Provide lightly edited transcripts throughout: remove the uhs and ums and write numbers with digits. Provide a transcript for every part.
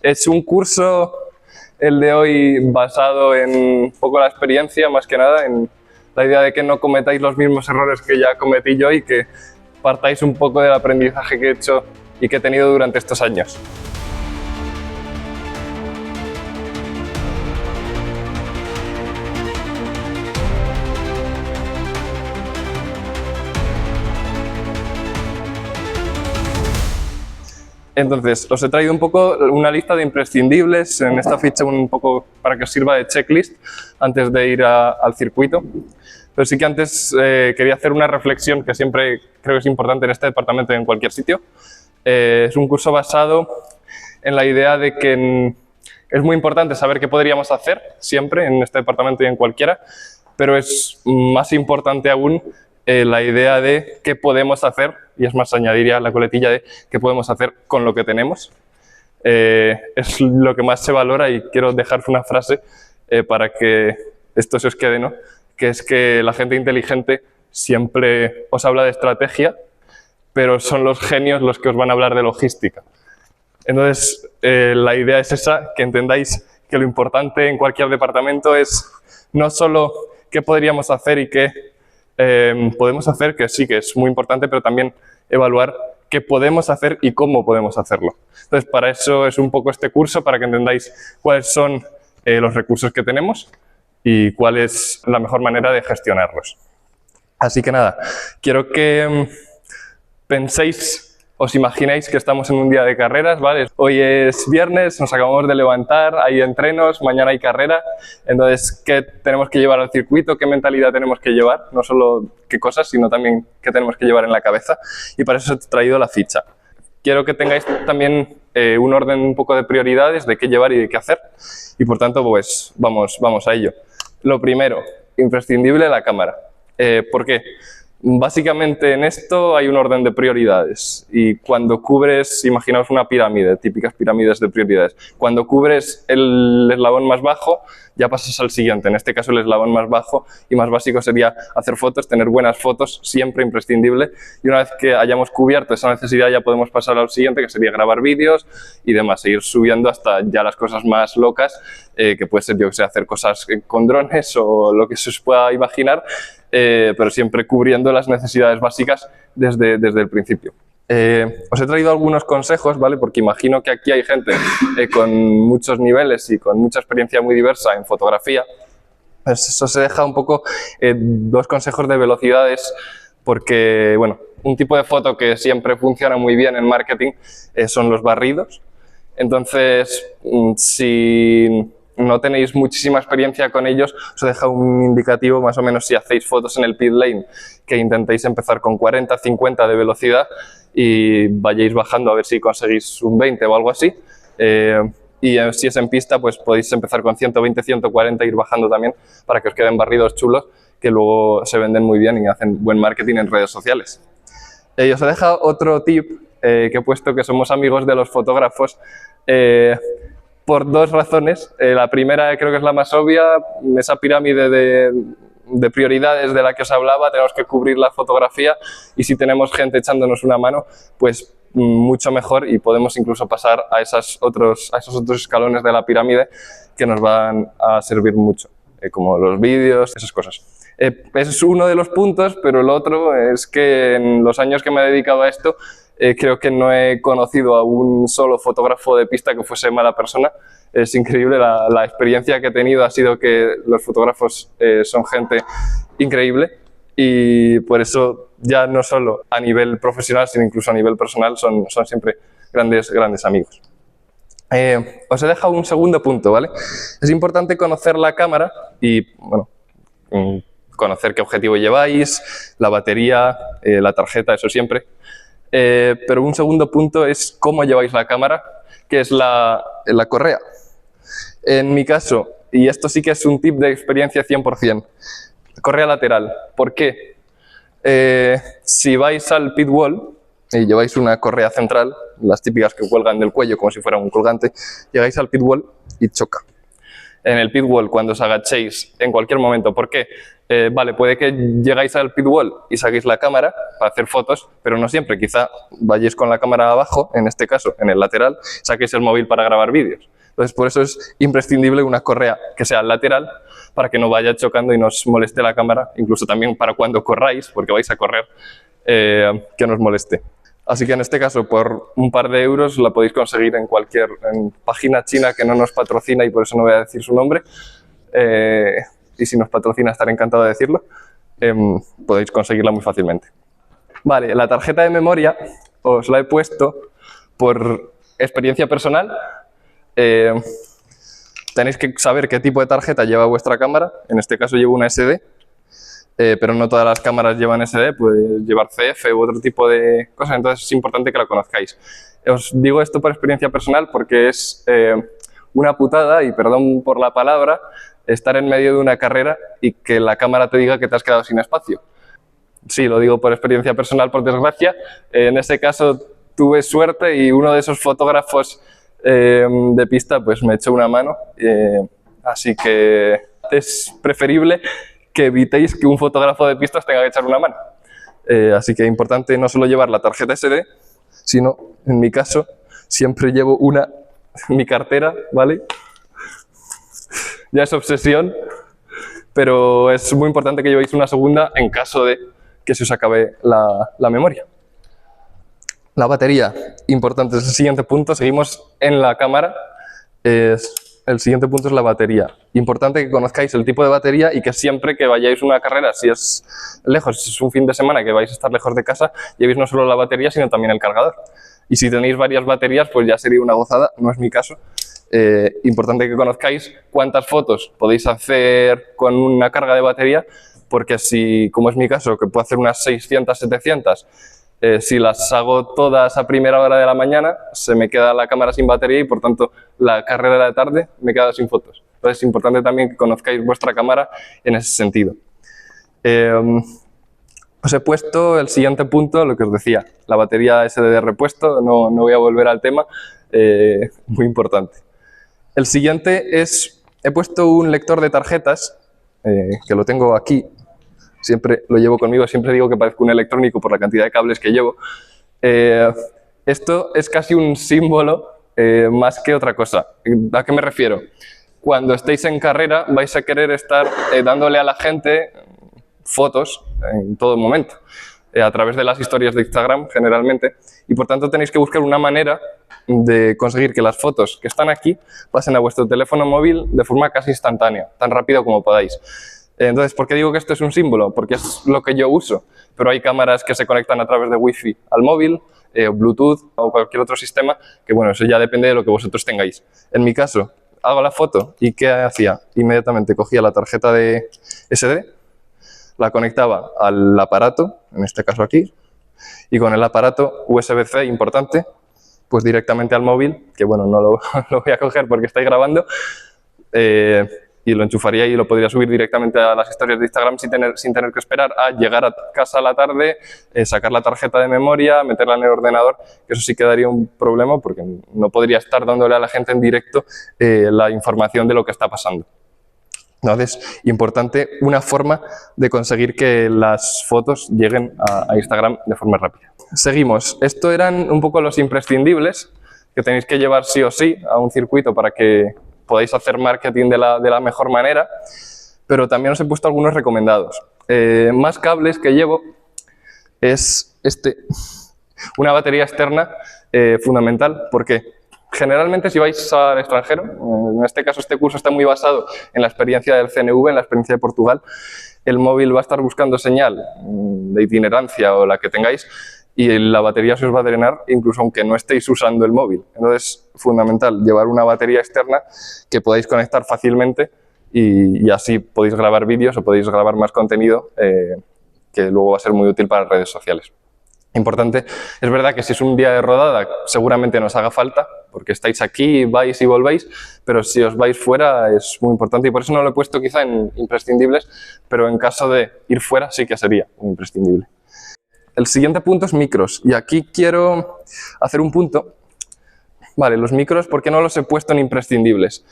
Es un curso, el de hoy, basado en un poco la experiencia, más que nada, en la idea de que no cometáis los mismos errores que ya cometí yo y que partáis un poco del aprendizaje que he hecho y que he tenido durante estos años. Entonces, os he traído un poco una lista de imprescindibles en esta ficha, un poco para que os sirva de checklist antes de ir al circuito. Pero sí que antes quería hacer una reflexión que siempre creo que es importante en este departamento y en cualquier sitio. Es un curso basado en la idea de que es muy importante saber qué podríamos hacer siempre en este departamento y en cualquiera, pero es más importante aún la idea de qué podemos hacer, y es más, añadiría la coletilla de qué podemos hacer con lo que tenemos. Es lo que más se valora y quiero dejaros una frase para que esto se os quede, ¿no? Que es que la gente inteligente siempre os habla de estrategia, pero son los genios los que os van a hablar de logística. Entonces, la idea es esa, que entendáis que lo importante en cualquier departamento es no solo qué podríamos hacer y qué podemos hacer, que sí que es muy importante, pero también evaluar qué podemos hacer y cómo podemos hacerlo. Entonces, para eso es un poco este curso, para que entendáis cuáles son los recursos que tenemos y cuál es la mejor manera de gestionarlos. Así que nada, quiero que penséis, os imaginéis que estamos en un día de carreras, ¿vale? Hoy es viernes, nos acabamos de levantar, hay entrenos, mañana hay carrera. Entonces, ¿qué tenemos que llevar al circuito? ¿Qué mentalidad tenemos que llevar? No solo qué cosas, sino también qué tenemos que llevar en la cabeza. Y para eso os he traído la ficha. Quiero que tengáis también un orden un poco de prioridades de qué llevar y de qué hacer. Y por tanto, pues vamos a ello. Lo primero, imprescindible, la cámara. ¿Por qué? Básicamente en esto hay un orden de prioridades y cuando cubres, imaginaos una pirámide, típicas pirámides de prioridades, cuando cubres el eslabón más bajo ya pasas al siguiente, en este caso el eslabón más bajo y más básico sería hacer fotos, tener buenas fotos, siempre imprescindible, y una vez que hayamos cubierto esa necesidad ya podemos pasar al siguiente, que sería grabar vídeos y demás, seguir subiendo hasta ya las cosas más locas, que puede ser, yo que sé, hacer cosas con drones o lo que se os pueda imaginar, pero siempre cubriendo las necesidades básicas desde el principio. Os he traído algunos consejos, ¿vale? Porque imagino que aquí hay gente con muchos niveles y con mucha experiencia muy diversa en fotografía. Pues eso se deja un poco dos consejos de velocidades, porque, bueno, un tipo de foto que siempre funciona muy bien en marketing son los barridos. Entonces, si no tenéis muchísima experiencia con ellos, os deja un indicativo más o menos si hacéis fotos en el pit lane, que intentéis empezar con 40, 50 de velocidad y vayáis bajando a ver si conseguís un 20 o algo así. Y si es en pista, pues podéis empezar con 120, 140 e ir bajando también para que os queden barridos chulos que luego se venden muy bien y hacen buen marketing en redes sociales. Os he dejado otro tip que he puesto, que somos amigos de los fotógrafos, por dos razones. La primera creo que es la más obvia, esa pirámide de prioridades de la que os hablaba, tenemos que cubrir la fotografía y si tenemos gente echándonos una mano, pues mucho mejor y podemos incluso pasar a esos otros escalones de la pirámide que nos van a servir mucho, como los vídeos, esas cosas. Es uno de los puntos, pero el otro es que en los años que me he dedicado a esto, creo que no he conocido a un solo fotógrafo de pista que fuese mala persona. Es increíble, la experiencia que he tenido ha sido que los fotógrafos son gente increíble y por eso ya no solo a nivel profesional, sino incluso a nivel personal son siempre grandes amigos. Os he dejado un segundo punto, ¿vale? Es importante conocer la cámara y, bueno, conocer qué objetivo lleváis, la batería, la tarjeta, eso siempre. Pero un segundo punto es cómo lleváis la cámara, que es la correa. En mi caso, y esto sí que es un tip de experiencia 100%, correa lateral. ¿Por qué? Si vais al pit wall y lleváis una correa central, las típicas que cuelgan del cuello como si fuera un colgante, llegáis al pit wall y choca. En el pit wall, cuando os agachéis en cualquier momento. ¿Por qué? Vale, puede que llegáis al pitwall y saquéis la cámara para hacer fotos, pero no siempre. Quizá vayáis con la cámara abajo, en este caso, en el lateral, saquéis el móvil para grabar vídeos. Entonces, por eso es imprescindible una correa que sea lateral para que no vaya chocando y no os moleste la cámara, incluso también para cuando corráis, porque vais a correr, que no os moleste. Así que en este caso, por un par de euros, la podéis conseguir en cualquier página china que no nos patrocina y por eso no voy a decir su nombre. Y si nos patrocina estaré encantado de decirlo, podéis conseguirla muy fácilmente. Vale, la tarjeta de memoria os la he puesto por experiencia personal. Tenéis que saber qué tipo de tarjeta lleva vuestra cámara. En este caso llevo una SD, pero no todas las cámaras llevan SD, puede llevar CF u otro tipo de cosas, entonces es importante que la conozcáis. Os digo esto por experiencia personal porque es una putada, y perdón por la palabra, estar en medio de una carrera y que la cámara te diga que te has quedado sin espacio. Sí, lo digo por experiencia personal, por desgracia. En ese caso tuve suerte y uno de esos fotógrafos de pista pues me echó una mano. Así que es preferible que evitéis que un fotógrafo de pista os tenga que echar una mano. Así que es importante no solo llevar la tarjeta SD, sino, en mi caso, siempre llevo mi cartera, ¿vale? Ya es obsesión, pero es muy importante que llevéis una segunda en caso de que se os acabe la memoria. La batería, importante, es el siguiente punto. Seguimos en la cámara. El siguiente punto es la batería. Importante que conozcáis el tipo de batería y que siempre que vayáis a una carrera, si es lejos, si es un fin de semana que vais a estar lejos de casa, llevéis no solo la batería, sino también el cargador. Y si tenéis varias baterías, pues ya sería una gozada, no es mi caso. Importante que conozcáis cuántas fotos podéis hacer con una carga de batería, porque si, como es mi caso, que puedo hacer unas 600, 700, si las hago todas a primera hora de la mañana, se me queda la cámara sin batería y, por tanto, la carrera de la tarde me queda sin fotos. Entonces, es importante también que conozcáis vuestra cámara en ese sentido. Os he puesto el siguiente punto, lo que os decía, la batería SD de repuesto, no voy a volver al tema, muy importante. El siguiente es, he puesto un lector de tarjetas, que lo tengo aquí, siempre lo llevo conmigo, siempre digo que parezco un electrónico por la cantidad de cables que llevo. Esto es casi un símbolo más que otra cosa. ¿A qué me refiero? Cuando estéis en carrera vais a querer estar dándole a la gente fotos en todo momento, a través de las historias de Instagram generalmente, y por tanto tenéis que buscar una manera de conseguir que las fotos que están aquí pasen a vuestro teléfono móvil de forma casi instantánea, tan rápido como podáis. Entonces, ¿por qué digo que esto es un símbolo? Porque es lo que yo uso, pero hay cámaras que se conectan a través de Wi-Fi al móvil, Bluetooth o cualquier otro sistema, que bueno, eso ya depende de lo que vosotros tengáis. En mi caso, hago la foto y ¿qué hacía? Inmediatamente cogía la tarjeta de SD, la conectaba al aparato, en este caso aquí, y con el aparato USB-C, importante, pues directamente al móvil, que bueno, no lo voy a coger porque estoy grabando, y lo enchufaría y lo podría subir directamente a las historias de Instagram sin tener que esperar a llegar a casa a la tarde, sacar la tarjeta de memoria, meterla en el ordenador, que eso sí que daría un problema porque no podría estar dándole a la gente en directo la información de lo que está pasando. Entonces, importante, una forma de conseguir que las fotos lleguen a Instagram de forma rápida. Seguimos. Esto eran un poco los imprescindibles que tenéis que llevar sí o sí a un circuito para que podáis hacer marketing de la mejor manera, pero también os he puesto algunos recomendados. Más cables que llevo es una batería externa fundamental. ¿Por qué? Generalmente, si vais al extranjero, en este caso este curso está muy basado en la experiencia del CNV, en la experiencia de Portugal, el móvil va a estar buscando señal de itinerancia o la que tengáis y la batería se os va a drenar incluso aunque no estéis usando el móvil. Entonces, es fundamental llevar una batería externa que podáis conectar fácilmente y así podéis grabar vídeos o podéis grabar más contenido que luego va a ser muy útil para redes sociales. Importante, es verdad que si es un día de rodada seguramente nos haga falta porque estáis aquí, vais y volvéis, pero si os vais fuera es muy importante y por eso no lo he puesto quizá en imprescindibles, pero en caso de ir fuera sí que sería un imprescindible. El siguiente punto es micros y aquí quiero hacer un punto. Vale, los micros, ¿por qué no los he puesto en imprescindibles?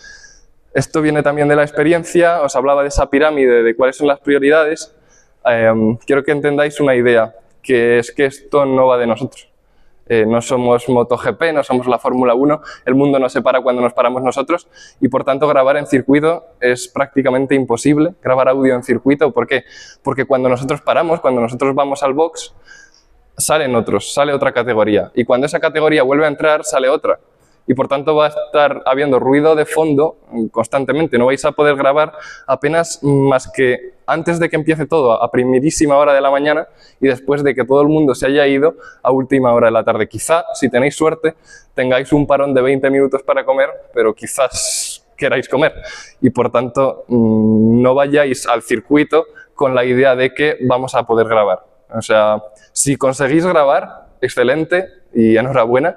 Esto viene también de la experiencia, os hablaba de esa pirámide, de cuáles son las prioridades. Quiero que entendáis una idea, que es que esto no va de nosotros. No somos MotoGP, no somos la Fórmula 1, el mundo no se para cuando nos paramos nosotros y por tanto grabar en circuito es prácticamente imposible, grabar audio en circuito. ¿Por qué? Porque cuando nosotros paramos, cuando nosotros vamos al box, salen otros, sale otra categoría y cuando esa categoría vuelve a entrar, sale otra. Y por tanto va a estar habiendo ruido de fondo constantemente, no vais a poder grabar apenas más que antes de que empiece todo, a primerísima hora de la mañana y después de que todo el mundo se haya ido a última hora de la tarde. Quizá, si tenéis suerte, tengáis un parón de 20 minutos para comer, pero quizás queráis comer y por tanto no vayáis al circuito con la idea de que vamos a poder grabar. O sea, si conseguís grabar, excelente y enhorabuena,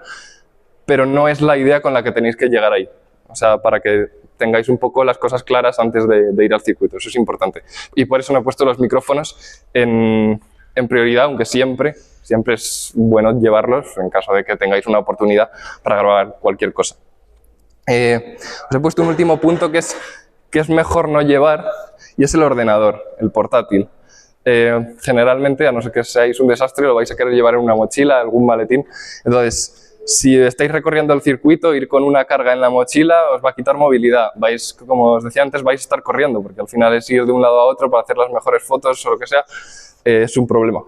pero no es la idea con la que tenéis que llegar ahí. O sea, para que tengáis un poco las cosas claras antes de ir al circuito, eso es importante. Y por eso no he puesto los micrófonos en prioridad, aunque siempre es bueno llevarlos en caso de que tengáis una oportunidad para grabar cualquier cosa. Os he puesto un último punto que es mejor no llevar, y es el ordenador, el portátil. Generalmente, a no ser que seáis un desastre, lo vais a querer llevar en una mochila, algún maletín. Entonces, si estáis recorriendo el circuito, ir con una carga en la mochila os va a quitar movilidad. Como os decía antes, vais a estar corriendo, porque al final es ir de un lado a otro para hacer las mejores fotos o lo que sea, es un problema.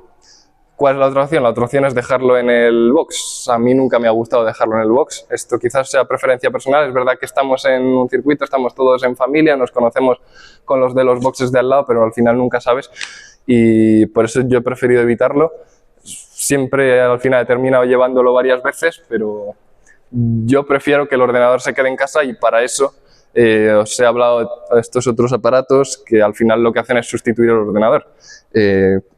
¿Cuál es la otra opción? La otra opción es dejarlo en el box. A mí nunca me ha gustado dejarlo en el box. Esto quizás sea preferencia personal. Es verdad que estamos en un circuito, estamos todos en familia, nos conocemos con los de los boxes de al lado, pero al final nunca sabes. Y por eso yo he preferido evitarlo. Siempre al final he terminado llevándolo varias veces, pero yo prefiero que el ordenador se quede en casa y para eso os he hablado de estos otros aparatos que al final lo que hacen es sustituir el ordenador.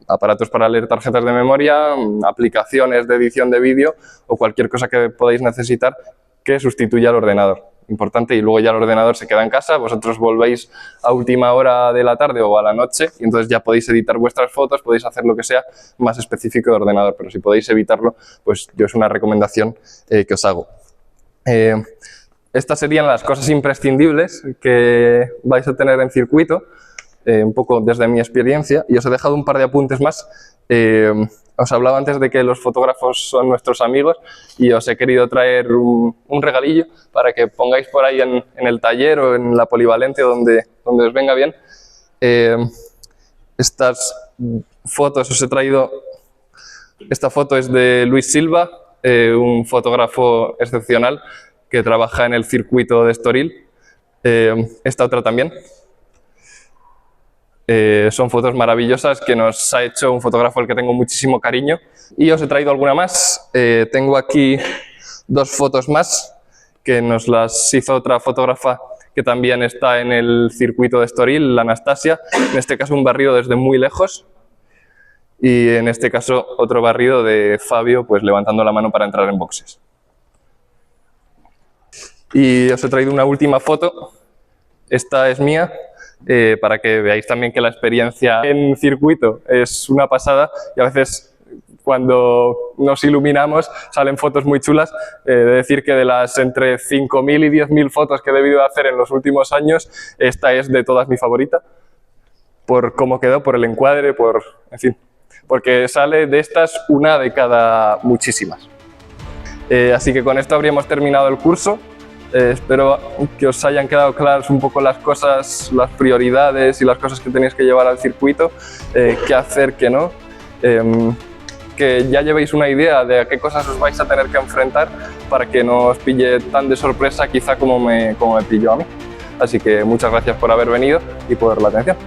Aparatos para leer tarjetas de memoria, aplicaciones de edición de vídeo o cualquier cosa que podáis necesitar que sustituya al ordenador. Importante, y luego ya el ordenador se queda en casa, vosotros volvéis a última hora de la tarde o a la noche y entonces ya podéis editar vuestras fotos, podéis hacer lo que sea más específico de ordenador, pero si podéis evitarlo, pues yo es una recomendación que os hago. Estas serían las cosas imprescindibles que vais a tener en circuito, un poco desde mi experiencia, y os he dejado un par de apuntes más. Os hablaba antes de que los fotógrafos son nuestros amigos y os he querido traer un regalillo para que pongáis por ahí en el taller o en la polivalente donde os venga bien. Estas fotos os he traído. Esta foto es de Luis Silva, un fotógrafo excepcional que trabaja en el circuito de Estoril. Esta otra también. Son fotos maravillosas que nos ha hecho un fotógrafo al que tengo muchísimo cariño. Y os he traído alguna más. Tengo aquí dos fotos más que nos las hizo otra fotógrafa que también está en el circuito de Estoril, la Anastasia. En este caso un barrido desde muy lejos. Y en este caso otro barrido de Fabio, pues levantando la mano para entrar en boxes. Y os he traído una última foto. Esta es mía. Para que veáis también que la experiencia en circuito es una pasada y a veces cuando nos iluminamos salen fotos muy chulas. De decir que de las entre 5.000 y 10.000 fotos que he debido hacer en los últimos años, esta es de todas mi favorita, por cómo quedó, por el encuadre, en fin, porque sale de estas una de cada muchísimas. Así que con esto habríamos terminado el curso. Espero que os hayan quedado claras un poco las cosas, las prioridades y las cosas que tenéis que llevar al circuito, qué hacer, qué no, que ya llevéis una idea de a qué cosas os vais a tener que enfrentar para que no os pille tan de sorpresa quizá como me pilló a mí. Así que muchas gracias por haber venido y por la atención.